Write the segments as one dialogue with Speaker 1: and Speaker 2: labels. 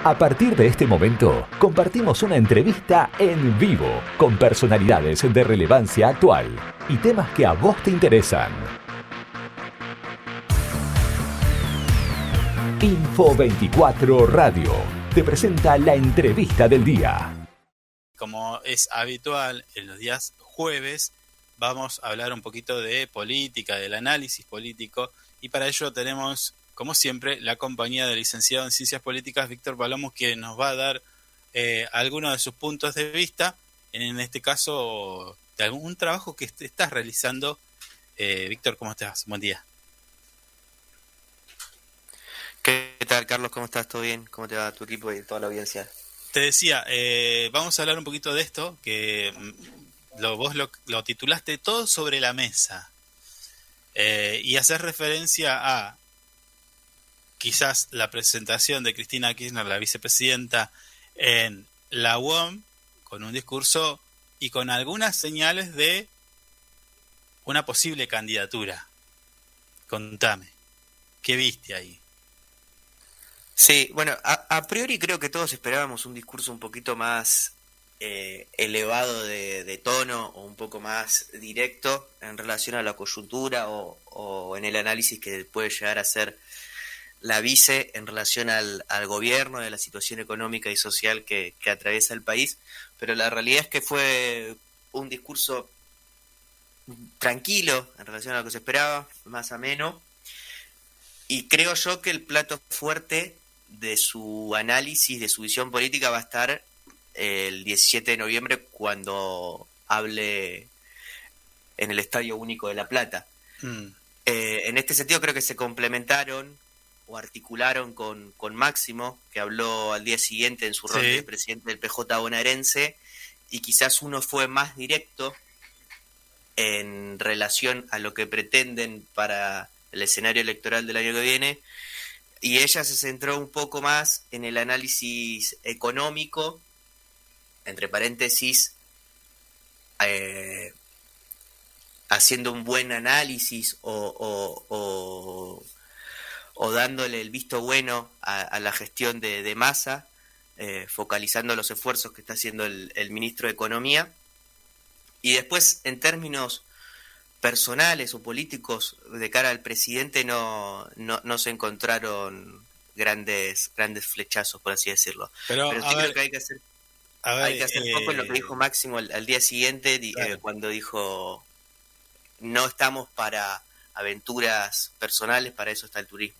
Speaker 1: A partir de este momento, compartimos una entrevista en vivo con personalidades de relevancia actual y temas que a vos te interesan. Info24 Radio te presenta la entrevista del día.
Speaker 2: Como es habitual, en los días jueves vamos a hablar un poquito de política, del análisis político, y para ello tenemos, como siempre, la compañía del licenciado en Ciencias Políticas, Víctor Palomo, que nos va a dar algunos de sus puntos de vista, en este caso, de algún trabajo que estás realizando. Víctor, ¿cómo estás? Buen día.
Speaker 3: ¿Qué tal, Carlos? ¿Cómo estás? ¿Todo bien? ¿Cómo te va tu equipo y toda la audiencia?
Speaker 2: Te decía, vamos a hablar un poquito de esto, que vos lo titulaste Todo sobre la mesa, y hacer referencia a quizás la presentación de Cristina Kirchner, la vicepresidenta, en la UOM, con un discurso y con algunas señales de una posible candidatura. Contame, ¿qué viste ahí?
Speaker 3: Sí, bueno, a priori creo que todos esperábamos un discurso un poquito más elevado de tono o un poco más directo en relación a la coyuntura o en el análisis que puede llegar a hacer la vice en relación al gobierno, de la situación económica y social que atraviesa el país, pero la realidad es que fue un discurso tranquilo en relación a lo que se esperaba, más ameno, y creo yo que el plato fuerte de su análisis, de su visión política, va a estar el 17 de noviembre cuando hable en el Estadio Único de La Plata. En este sentido creo que se complementaron o articularon con Máximo, que habló al día siguiente en su rol de presidente del PJ bonaerense, y quizás uno fue más directo en relación a lo que pretenden para el escenario electoral del año que viene, y ella se centró un poco más en el análisis económico, entre paréntesis, haciendo un buen análisis o dándole el visto bueno a la gestión de Massa, focalizando los esfuerzos que está haciendo el ministro de Economía. Y después, en términos personales o políticos de cara al presidente, no se encontraron grandes flechazos, por así decirlo. Pero sí creo que hay que hacer foco en lo que dijo Máximo al día siguiente, claro, cuando dijo: no estamos para aventuras personales, para eso está el turismo.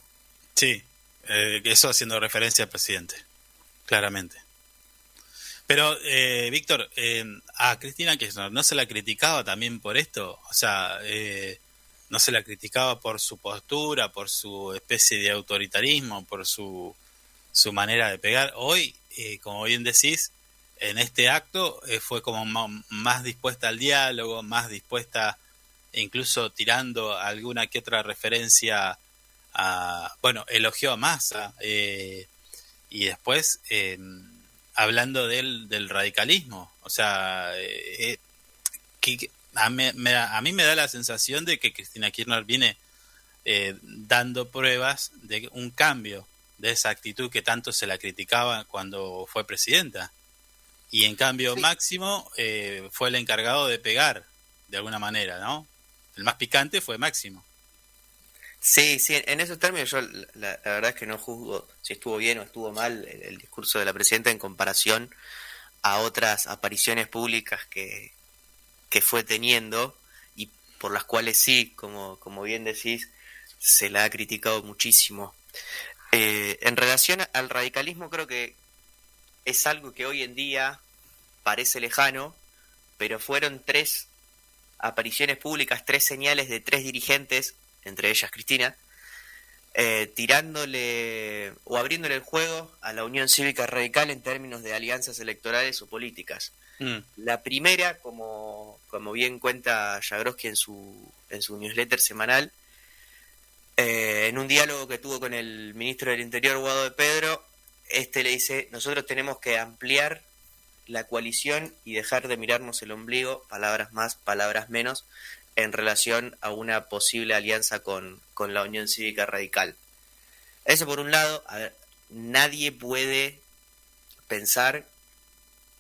Speaker 2: Sí, eso haciendo referencia al presidente, claramente. Pero, Víctor, a Cristina Kirchner, ¿no se la criticaba también por esto? O sea, ¿no se la criticaba por su postura, por su especie de autoritarismo, por su manera de pegar? Hoy, como bien decís, en este acto fue como más dispuesta al diálogo, más dispuesta, incluso tirando alguna que otra referencia bueno, elogió a Massa, y después hablando del radicalismo. O sea, que a mí me da la sensación de que Cristina Kirchner viene dando pruebas de un cambio de esa actitud que tanto se la criticaba cuando fue presidenta. Y en cambio sí, Máximo fue el encargado de pegar, de alguna manera, ¿no? El más picante fue Máximo.
Speaker 3: Sí, en esos términos yo la verdad es que no juzgo si estuvo bien o estuvo mal el discurso de la presidenta en comparación a otras apariciones públicas que fue teniendo y por las cuales sí, como bien decís, se la ha criticado muchísimo. En relación al radicalismo, creo que es algo que hoy en día parece lejano, pero fueron 3 apariciones públicas, 3 señales de 3 dirigentes, entre ellas Cristina, tirándole o abriéndole el juego a la Unión Cívica Radical en términos de alianzas electorales o políticas. La primera, como bien cuenta Jagroski en su newsletter semanal, en un diálogo que tuvo con el ministro del Interior, Guado de Pedro, le dice: nosotros tenemos que ampliar la coalición y dejar de mirarnos el ombligo, palabras más, palabras menos, en relación a una posible alianza con la Unión Cívica Radical. Eso por un lado. A ver, nadie puede pensar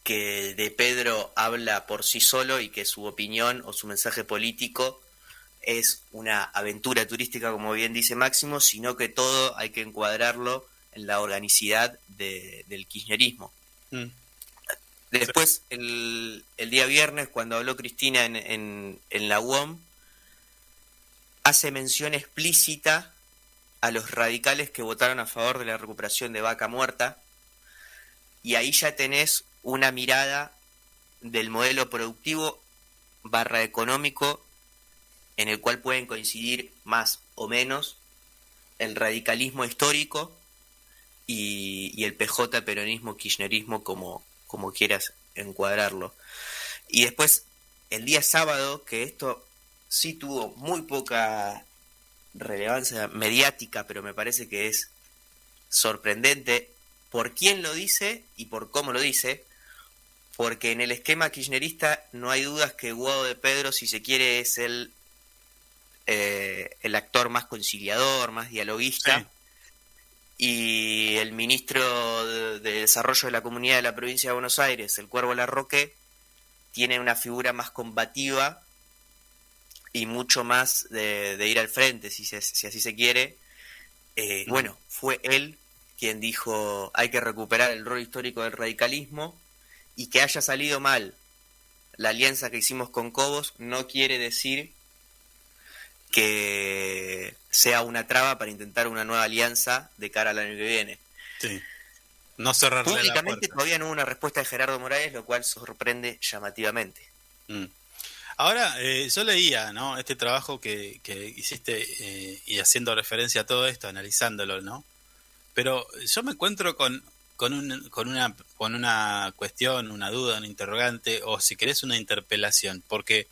Speaker 3: que De Pedro habla por sí solo y que su opinión o su mensaje político es una aventura turística, como bien dice Máximo, sino que todo hay que encuadrarlo en la organicidad del kirchnerismo.
Speaker 2: Mm.
Speaker 3: Después, el día viernes, cuando habló Cristina en la UOM, hace mención explícita a los radicales que votaron a favor de la recuperación de Vaca Muerta, y ahí ya tenés una mirada del modelo productivo / económico en el cual pueden coincidir más o menos el radicalismo histórico y el PJ peronismo kirchnerismo, como quieras encuadrarlo. Y después, el día sábado, que esto sí tuvo muy poca relevancia mediática, pero me parece que es sorprendente por quién lo dice y por cómo lo dice, porque en el esquema kirchnerista no hay dudas que Guado de Pedro, si se quiere, es el actor más conciliador, más dialoguista,
Speaker 2: Sí.
Speaker 3: y el ministro de Desarrollo de la Comunidad de la Provincia de Buenos Aires, el Cuervo Larroque, tiene una figura más combativa y mucho más de ir al frente, si así se quiere. Bueno, fue él quien dijo hay que recuperar el rol histórico del radicalismo, y que haya salido mal la alianza que hicimos con Cobos no quiere decir que sea una traba para intentar una nueva alianza de cara al año que viene.
Speaker 2: Sí. No cerrarle la
Speaker 3: Públicamente
Speaker 2: puerta.
Speaker 3: todavía no hubo una respuesta de Gerardo Morales, lo cual sorprende llamativamente.
Speaker 2: Mm. Ahora, yo leía, ¿no?, este trabajo que hiciste y haciendo referencia a todo esto, analizándolo, ¿no? Pero yo me encuentro con una cuestión, una duda, un interrogante, o si querés una interpelación, porque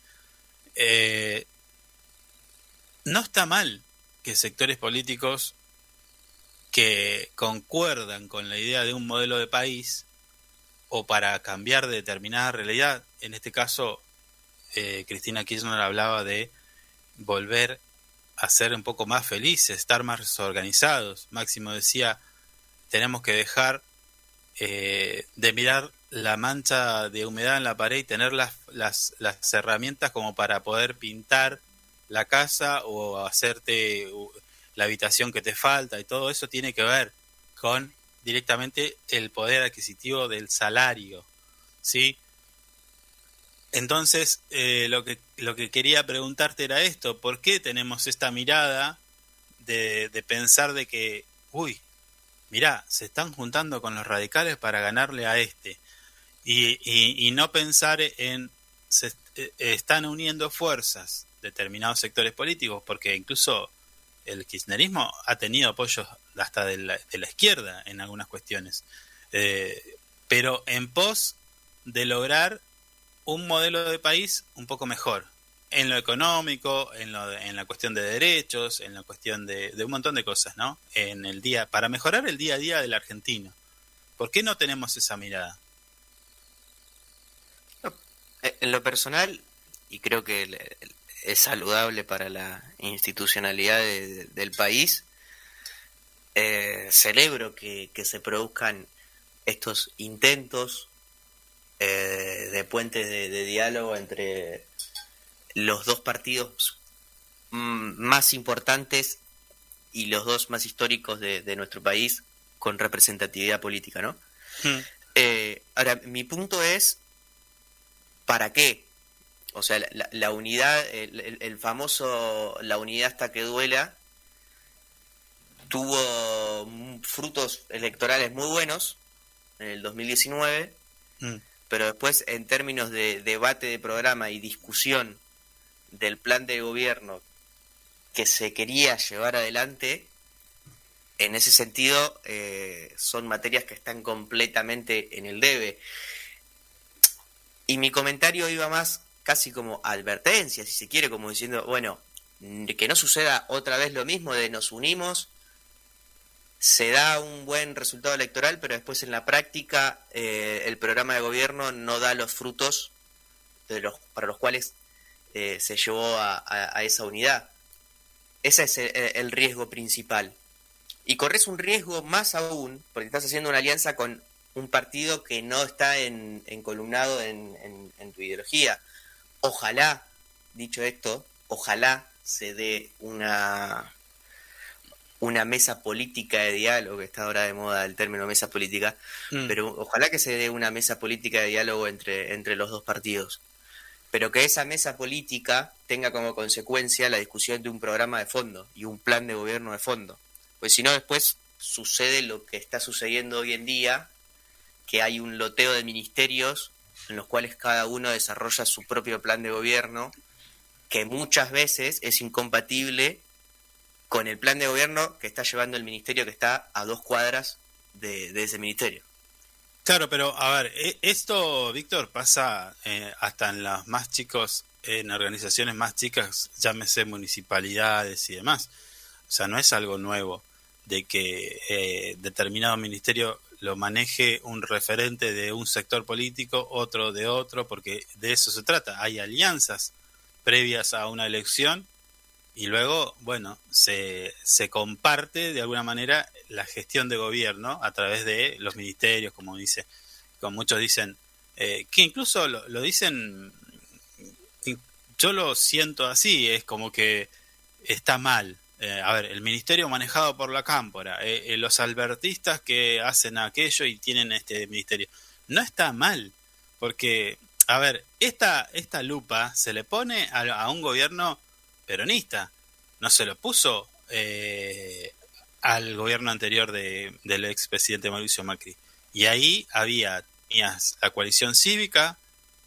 Speaker 2: no está mal que sectores políticos que concuerdan con la idea de un modelo de país o para cambiar determinada realidad, en este caso Cristina Kirchner hablaba de volver a ser un poco más felices, estar más organizados. Máximo decía, tenemos que dejar de mirar la mancha de humedad en la pared y tener las herramientas como para poder pintar la casa o hacerte la habitación que te falta, y todo eso tiene que ver con directamente el poder adquisitivo del salario, ¿sí? Entonces, lo que quería preguntarte era esto: ¿por qué tenemos esta mirada de pensar de que, uy, mirá, se están juntando con los radicales para ganarle a este? Y no pensar en, están uniendo fuerzas determinados sectores políticos, porque incluso el kirchnerismo ha tenido apoyos hasta de la izquierda en algunas cuestiones, pero en pos de lograr un modelo de país un poco mejor, en lo económico, en la cuestión de derechos, en la cuestión de un montón de cosas, ¿no? Para mejorar el día a día del argentino. ¿Por qué no tenemos esa mirada?
Speaker 3: En lo personal, y creo que es saludable para la institucionalidad del país, celebro que se produzcan estos intentos de puentes de diálogo entre los dos partidos más importantes y los dos más históricos de nuestro país con representatividad política, ¿no? Ahora, mi punto es, ¿para qué? O sea, la unidad, el famoso la unidad hasta que duela, tuvo frutos electorales muy buenos en el 2019, pero después, en términos de debate de programa y discusión del plan de gobierno que se quería llevar adelante, en ese sentido son materias que están completamente en el debe. Y mi comentario iba más casi como advertencia, si se quiere, como diciendo, bueno, que no suceda otra vez lo mismo de nos unimos, se da un buen resultado electoral, pero después en la práctica el programa de gobierno no da los frutos para los cuales se llevó a esa unidad. Ese es el riesgo principal. Y corres un riesgo más aún, porque estás haciendo una alianza con un partido que no está encolumnado en tu ideología. Ojalá, dicho esto, ojalá se dé una mesa política de diálogo, que está ahora de moda el término mesa política, pero ojalá que se dé una mesa política de diálogo entre los dos partidos, pero que esa mesa política tenga como consecuencia la discusión de un programa de fondo y un plan de gobierno de fondo, pues si no después sucede lo que está sucediendo hoy en día, que hay un loteo de ministerios en los cuales cada uno desarrolla su propio plan de gobierno, que muchas veces es incompatible con el plan de gobierno que está llevando el ministerio que está a 2 cuadras de ese ministerio.
Speaker 2: Claro, pero a ver, esto, Víctor, pasa hasta en los más chicos, en organizaciones más chicas, llámese municipalidades y demás. O sea, no es algo nuevo de que determinado ministerio lo maneje un referente de un sector político, otro de otro, porque de eso se trata. Hay alianzas previas a una elección y luego, bueno, se comparte de alguna manera la gestión de gobierno a través de los ministerios, como muchos dicen, que incluso lo dicen, yo lo siento así, es como que está mal. A ver, el ministerio manejado por la Cámpora, los albertistas que hacen aquello y tienen este ministerio, no está mal, porque, a ver, esta lupa se le pone a un gobierno peronista, no se lo puso al gobierno anterior del expresidente Mauricio Macri. Y ahí tenías la coalición cívica,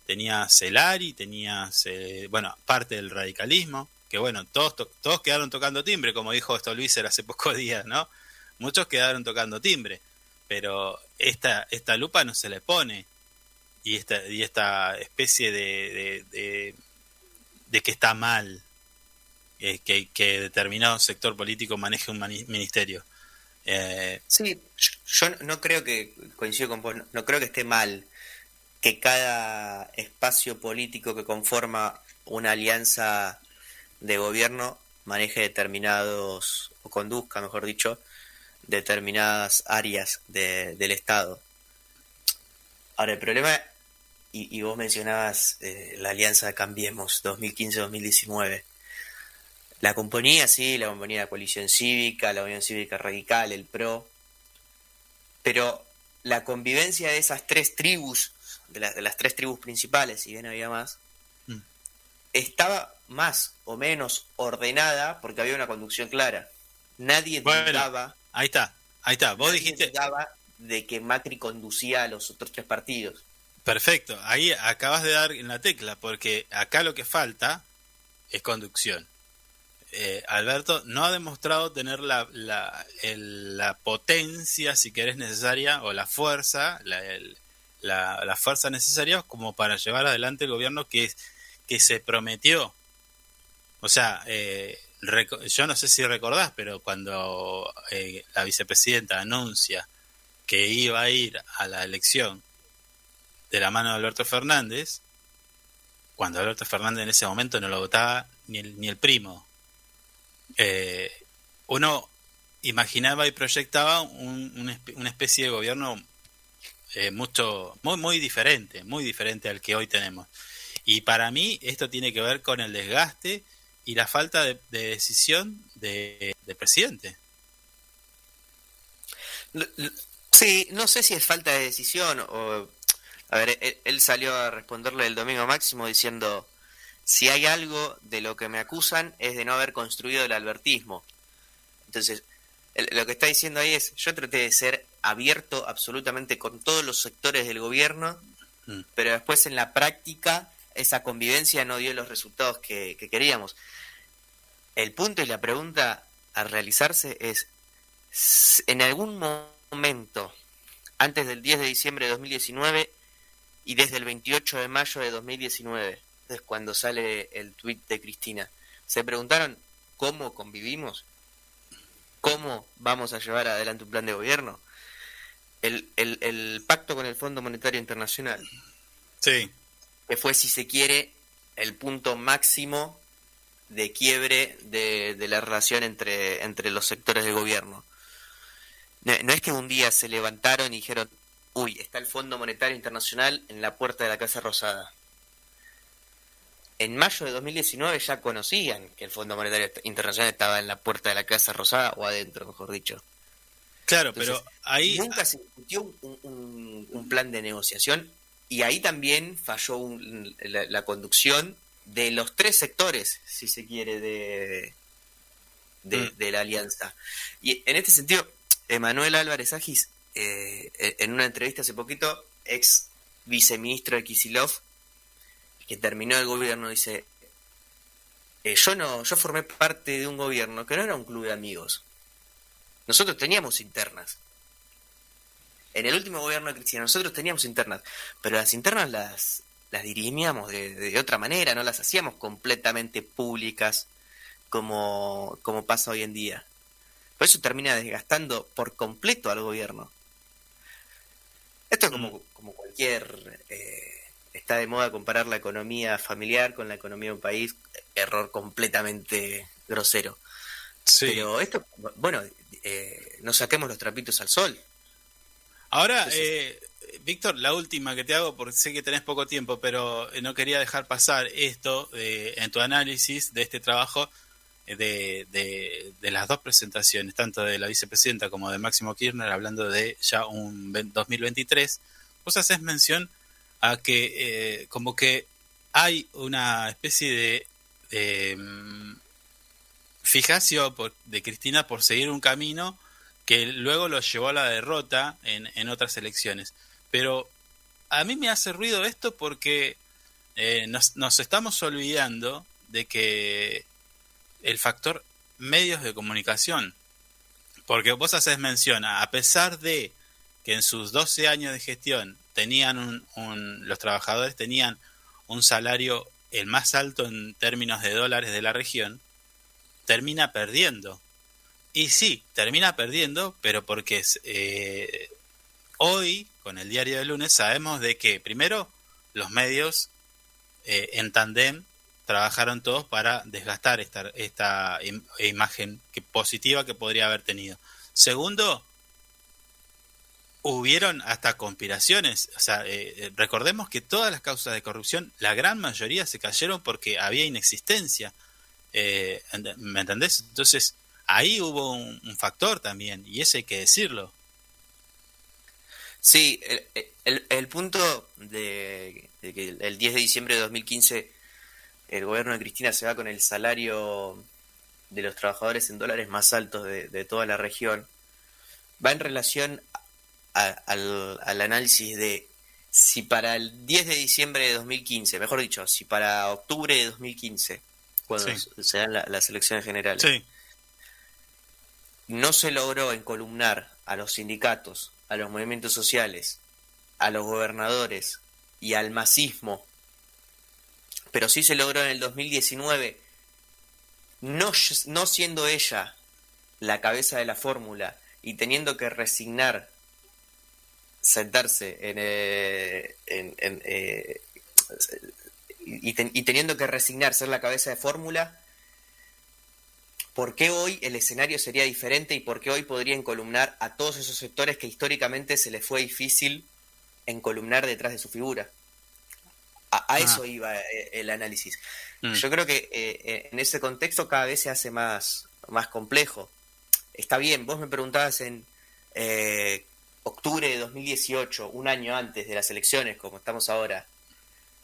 Speaker 2: tenías el ARI, tenías, parte del radicalismo, que bueno, todos quedaron tocando timbre, como dijo Stolbizer hace pocos días, ¿no? Muchos quedaron tocando timbre, pero esta lupa no se le pone, y esta especie de que está mal que determinado sector político maneje un ministerio.
Speaker 3: Sí, yo no creo que, coincido con vos, no creo que esté mal que cada espacio político que conforma una alianza de gobierno maneje determinados, o conduzca, mejor dicho, determinadas áreas del Estado. Ahora, el problema, y vos mencionabas la alianza de Cambiemos 2015-2019, la componía la coalición cívica, la Unión Cívica Radical, el PRO, pero la convivencia de esas 3 tribus, de las 3 tribus principales, si bien había más, estaba más o menos ordenada porque había una conducción clara. Nadie dudaba.
Speaker 2: Ahí está. Vos dijiste.
Speaker 3: Dudaba de que Macri conducía a los otros 3 partidos.
Speaker 2: Perfecto. Ahí acabas de dar en la tecla, porque acá lo que falta es conducción. Alberto no ha demostrado tener la potencia, si querés, necesaria, o la fuerza, la fuerza necesaria como para llevar adelante el gobierno que se prometió. O sea, yo no sé si recordás, pero cuando la vicepresidenta anuncia que iba a ir a la elección de la mano de Alberto Fernández, cuando Alberto Fernández en ese momento no lo votaba ni el primo, uno imaginaba y proyectaba una especie de gobierno muy diferente al que hoy tenemos. Y para mí esto tiene que ver con el desgaste y la falta de decisión del presidente.
Speaker 3: Sí, no sé si es falta de decisión o... A ver, él salió a responderle el domingo Máximo diciendo: si hay algo de lo que me acusan es de no haber construido el albertismo. Entonces, lo que está diciendo ahí es: yo traté de ser abierto absolutamente con todos los sectores del gobierno, pero después en la práctica esa convivencia no dio los resultados que queríamos. El punto y la pregunta a realizarse es: en algún momento, antes del 10 de diciembre de 2019 y desde el 28 de mayo de 2019, es cuando sale el tuit de Cristina, ¿se preguntaron cómo convivimos? ¿Cómo vamos a llevar adelante un plan de gobierno? El pacto con el Fondo Monetario Internacional,
Speaker 2: sí,
Speaker 3: que fue, si se quiere, el punto máximo de quiebre de la relación entre los sectores del gobierno. No es que un día se levantaron y dijeron: uy, está el Fondo Monetario Internacional en la puerta de la Casa Rosada. En mayo de 2019 ya conocían que el Fondo Monetario Internacional estaba en la puerta de la Casa Rosada, o adentro, mejor dicho.
Speaker 2: Claro,
Speaker 3: Entonces,
Speaker 2: pero ahí...
Speaker 3: nunca se discutió un plan de negociación, y ahí también falló la conducción de los tres sectores, si se quiere, de la alianza. Y en este sentido, Emanuel Álvarez Agis, en una entrevista hace poquito, ex viceministro de Kicillof, que terminó el gobierno, dice: yo formé parte de un gobierno que no era un club de amigos. Nosotros teníamos internas. En el último gobierno de Cristina nosotros teníamos internas, pero las internas las dirimíamos de otra manera, no las hacíamos completamente públicas como pasa hoy en día. Por eso termina desgastando por completo al gobierno. Esto es como cualquier... está de moda comparar la economía familiar con la economía de un país, error completamente grosero.
Speaker 2: Sí.
Speaker 3: Pero esto, bueno, no saquemos los trapitos al sol.
Speaker 2: Ahora, Víctor, la última que te hago, porque sé que tenés poco tiempo, pero no quería dejar pasar esto en tu análisis de este trabajo de las dos presentaciones, tanto de la vicepresidenta como de Máximo Kirchner, hablando de ya un 2023. Vos haces mención a que como que hay una especie de fijación de Cristina por seguir un camino que luego lo llevó a la derrota en otras elecciones. Pero a mí me hace ruido esto porque nos estamos olvidando de que el factor medios de comunicación, porque vos haces mención, a pesar de que en sus 12 años de gestión tenían los trabajadores tenían un salario el más alto en términos de dólares de la región, termina perdiendo. Y sí, termina perdiendo, pero porque hoy, con el diario del lunes, sabemos de que, primero, los medios en tándem trabajaron todos para desgastar esta imagen positiva que podría haber tenido. Segundo, hubieron hasta conspiraciones. O sea, recordemos que todas las causas de corrupción, la gran mayoría se cayeron porque había inexistencia. ¿Me entendés? Entonces, ahí hubo un factor también, y ese hay que decirlo.
Speaker 3: Sí, el punto de que el 10 de diciembre de 2015 el gobierno de Cristina se va con el salario de los trabajadores en dólares más altos de toda la región, va en relación al análisis de si para el 10 de diciembre de 2015, mejor dicho, si para octubre de 2015, cuando se dan las elecciones generales,
Speaker 2: sí,
Speaker 3: no se logró encolumnar a los sindicatos, a los movimientos sociales, a los gobernadores y al masismo, pero sí se logró en el 2019, no siendo ella la cabeza de la fórmula y teniendo que sentarse y teniendo que resignar ser la cabeza de fórmula, ¿por qué hoy el escenario sería diferente y por qué hoy podría encolumnar a todos esos sectores que históricamente se les fue difícil encolumnar detrás de su figura? A eso iba el análisis. Yo creo que en ese contexto cada vez se hace más complejo. Está bien, vos me preguntabas en octubre de 2018, un año antes de las elecciones, como estamos ahora,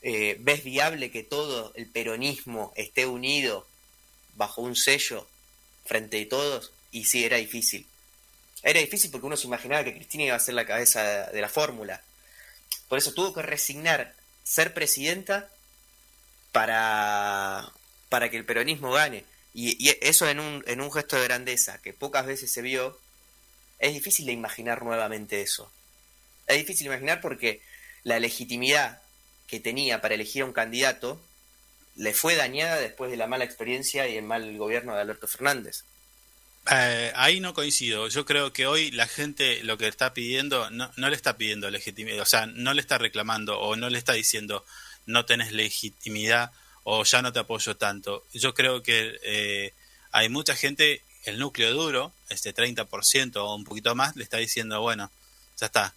Speaker 3: ¿ves viable que todo el peronismo esté unido bajo un sello frente a todos? Y sí, era difícil. Era difícil porque uno se imaginaba que Cristina iba a ser la cabeza de la fórmula. Por eso tuvo que resignar ser presidenta para que el peronismo gane. Y eso en un gesto de grandeza que pocas veces se vio. Es difícil de imaginar nuevamente eso. Es difícil de imaginar porque la legitimidad que tenía para elegir a un candidato le fue dañada después de la mala experiencia y el mal gobierno de Alberto Fernández.
Speaker 2: Ahí no coincido. Yo creo que hoy la gente lo que está pidiendo, no le está pidiendo legitimidad, o sea, no le está reclamando o no le está diciendo no tenés legitimidad o ya no te apoyo tanto. Yo creo que hay mucha gente, el núcleo duro, 30% o un poquito más, le está diciendo, bueno, ya está,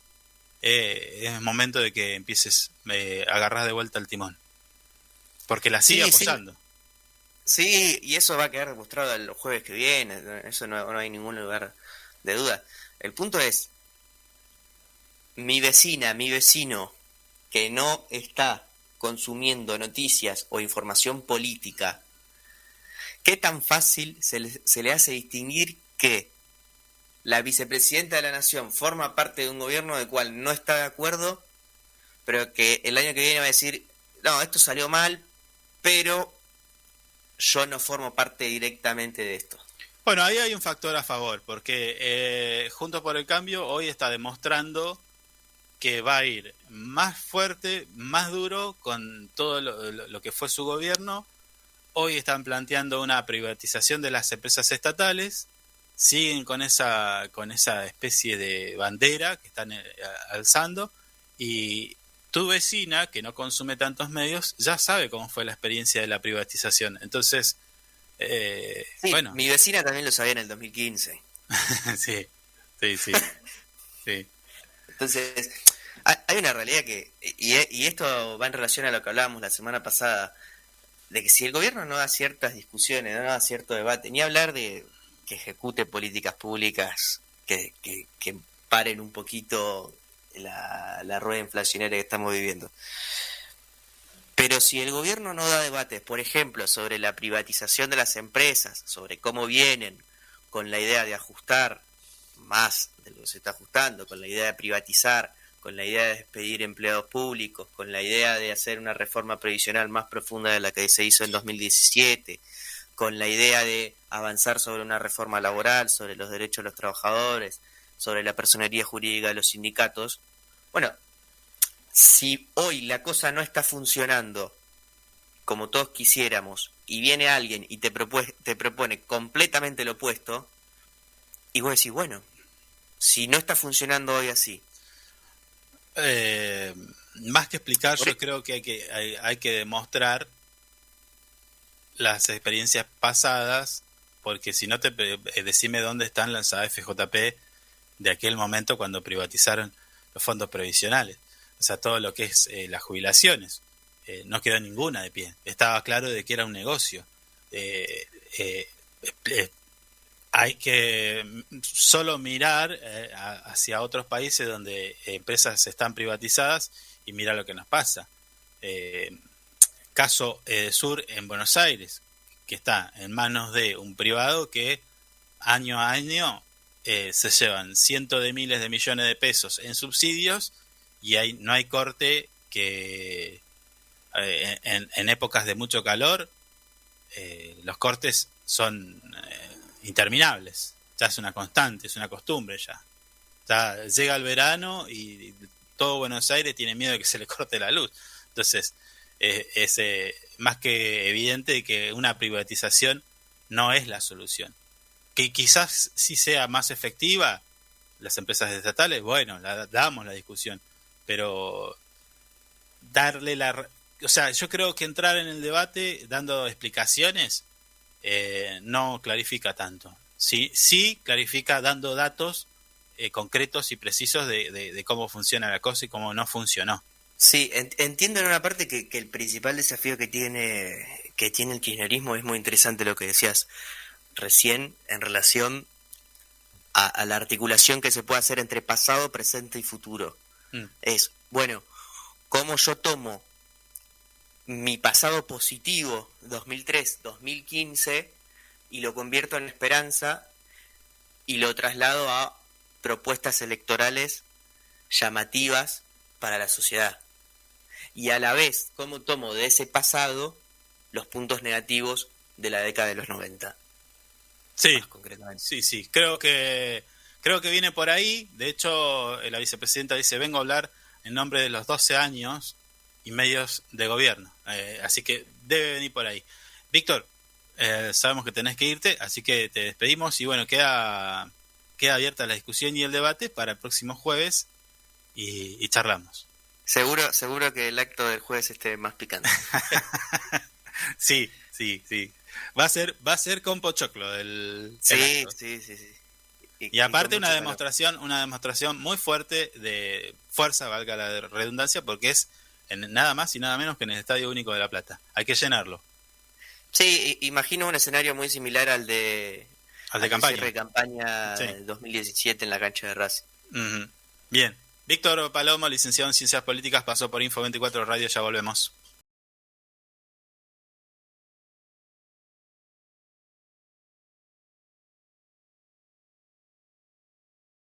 Speaker 2: es momento de que empieces a agarrar de vuelta el timón. Porque la sigue apoyando.
Speaker 3: Sí, y eso va a quedar demostrado el jueves que viene, eso no hay ningún lugar de duda. El punto es, mi vecina, mi vecino, que no está consumiendo noticias o información política, ¿qué tan fácil se le hace distinguir que la vicepresidenta de la Nación forma parte de un gobierno del cual no está de acuerdo, pero que el año que viene va a decir, no, esto salió mal, pero yo no formo parte directamente de esto?
Speaker 2: Bueno, ahí hay un factor a favor, porque Juntos por el Cambio hoy está demostrando que va a ir más fuerte, más duro con todo lo que fue su gobierno. Hoy están planteando una privatización de las empresas estatales, siguen con esa especie de bandera que están alzando, y tu vecina, que no consume tantos medios, ya sabe cómo fue la experiencia de la privatización. Entonces,
Speaker 3: sí,
Speaker 2: bueno.
Speaker 3: Mi vecina también lo sabía en el 2015.
Speaker 2: Sí.
Speaker 3: Entonces, hay una realidad y esto va en relación a lo que hablábamos la semana pasada, de que si el gobierno no da ciertas discusiones, no da cierto debate, ni hablar de que ejecute políticas públicas que paren un poquito la rueda inflacionaria que estamos viviendo. Pero si el gobierno no da debates, por ejemplo, sobre la privatización de las empresas, sobre cómo vienen con la idea de ajustar más de lo que se está ajustando, con la idea de privatizar, con la idea de despedir empleados públicos, con la idea de hacer una reforma previsional más profunda de la que se hizo en 2017, con la idea de avanzar sobre una reforma laboral, sobre los derechos de los trabajadores, sobre la personería jurídica de los sindicatos. Bueno, si hoy la cosa no está funcionando como todos quisiéramos y viene alguien y te propone completamente lo opuesto, y vos decís, bueno, si no está funcionando hoy así.
Speaker 2: Más que explicar, yo creo que hay que demostrar las experiencias pasadas, porque si no decime dónde están las AFJP de aquel momento cuando privatizaron los fondos previsionales. O sea, todo lo que es las jubilaciones. No quedó ninguna de pie. Estaba claro de que era un negocio. Hay que solo mirar hacia otros países donde empresas están privatizadas y mirar lo que nos pasa. Caso Sur en Buenos Aires, que está en manos de un privado que año a año se llevan cientos de miles de millones de pesos en subsidios, y no hay corte, que en épocas de mucho calor los cortes son interminables. Ya es una constante, es una costumbre ya llega el verano y todo Buenos Aires tiene miedo de que se le corte la luz. Entonces es más que evidente que una privatización no es la solución. Que quizás sí sea más efectiva las empresas estatales, bueno, damos la discusión, pero darle o sea, yo creo que entrar en el debate dando explicaciones no clarifica tanto. Sí clarifica dando datos concretos y precisos de cómo funciona la cosa y cómo no funcionó.
Speaker 3: Sí, entiendo en una parte que el principal desafío que tiene el kirchnerismo es muy interesante lo que decías recién en relación a la articulación que se puede hacer entre pasado, presente y futuro. Es, bueno, cómo yo tomo mi pasado positivo, 2003, 2015, y lo convierto en esperanza y lo traslado a propuestas electorales llamativas para la sociedad. Y a la vez, cómo tomo de ese pasado los puntos negativos de la década de los 90.
Speaker 2: Sí,
Speaker 3: más concretamente.
Speaker 2: Sí, creo que viene por ahí. De hecho, la vicepresidenta dice, vengo a hablar en nombre de los 12 años y medios de gobierno. Así que debe venir por ahí. Víctor, sabemos que tenés que irte, así que te despedimos y bueno, queda abierta la discusión y el debate para el próximo jueves y charlamos.
Speaker 3: Seguro que el acto del jueves esté más picante.
Speaker 2: Sí. Va a ser con pochoclo el
Speaker 3: Sí.
Speaker 2: acto.
Speaker 3: Sí.
Speaker 2: Y aparte
Speaker 3: con mucho
Speaker 2: una demostración muy fuerte de fuerza, valga la redundancia, porque es nada más y nada menos que en el Estadio Único de La Plata. Hay que llenarlo.
Speaker 3: Sí, imagino un escenario muy similar al de
Speaker 2: campaña.
Speaker 3: cierre de campaña
Speaker 2: Sí.
Speaker 3: 2017 en la cancha de Racing.
Speaker 2: Bien. Víctor Palomo, licenciado en Ciencias Políticas, pasó por Info 24 Radio, ya volvemos.